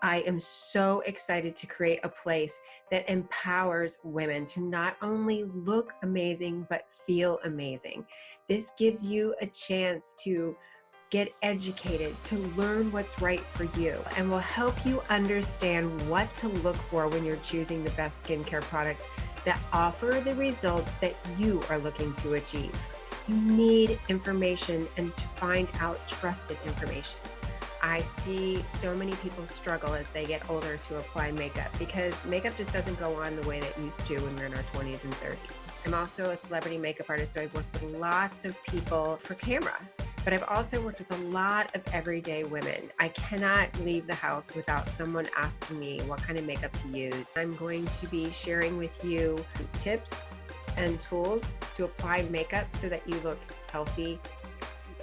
I am so excited to create a place that empowers women to not only look amazing, but feel amazing. This gives you a chance to get educated, to learn what's right for you, and will help you understand what to look for when you're choosing the best skincare products that offer the results that you are looking to achieve. You need information and to find out trusted information. I see so many people struggle as they get older to apply makeup because makeup just doesn't go on the way that it used to when we're in our 20s and 30s. I'm also a celebrity makeup artist, so I've worked with lots of people for camera, but I've also worked with a lot of everyday women. I cannot leave the house without someone asking me what kind of makeup to use. I'm going to be sharing with you tips and tools to apply makeup so that you look healthy,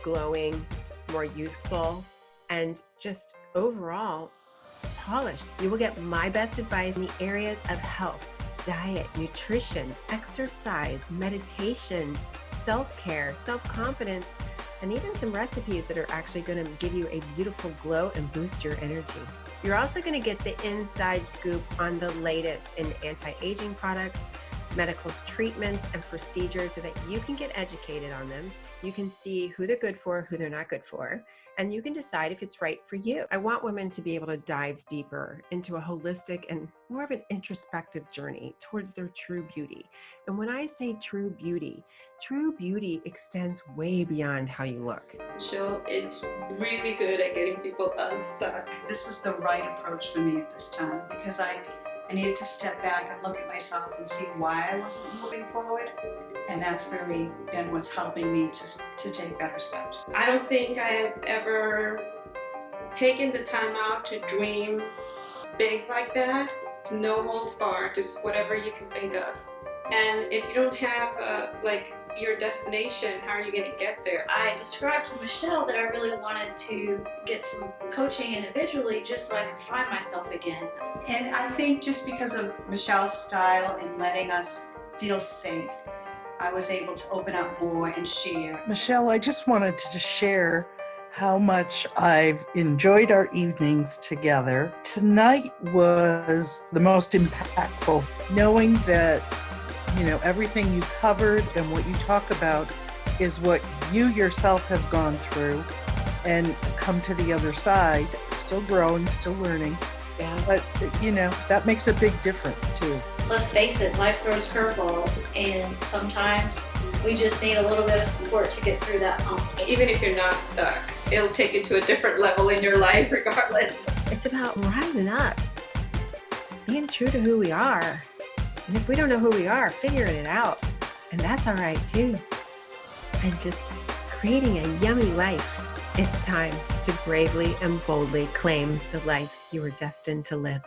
glowing, more youthful, and just overall polished. You will get my best advice in the areas of health, diet, nutrition, exercise, meditation, self-care, self-confidence, and even some recipes that are actually going to give you a beautiful glow and boost your energy. You're also going to get the inside scoop on the latest in anti-aging products, medical treatments, and procedures so that you can get educated on them. You can see who they're good for, who they're not good for, and you can decide if it's right for you. I want women to be able to dive deeper into a holistic and more of an introspective journey towards their true beauty. And when I say true beauty extends way beyond how you look. Michelle is really good at getting people unstuck. This was the right approach for me at this time because I needed to step back and look at myself and see why I wasn't moving forward. And that's really been what's helping me to take better steps. I don't think I have ever taken the time out to dream big like that. It's no holds barred, just whatever you can think of. And if you don't have your destination, how are you going to get there? I described to Michelle that I really wanted to get some coaching individually just so I could find myself again. And I think just because of Michelle's style and letting us feel safe, I was able to open up more and share. Michelle, I just wanted to share how much I've enjoyed our evenings together. Tonight was the most impactful, knowing that everything you covered and what you talk about is what you yourself have gone through and come to the other side, still growing, still learning. Yeah. But, that makes a big difference too. Let's face it, life throws curveballs, and sometimes we just need a little bit of support to get through that hump. Even if you're not stuck, it'll take you to a different level in your life regardless. It's about rising up, being true to who we are. And if we don't know who we are, figuring it out. And that's all right too. And just creating a yummy life. It's time to bravely and boldly claim the life you were destined to live.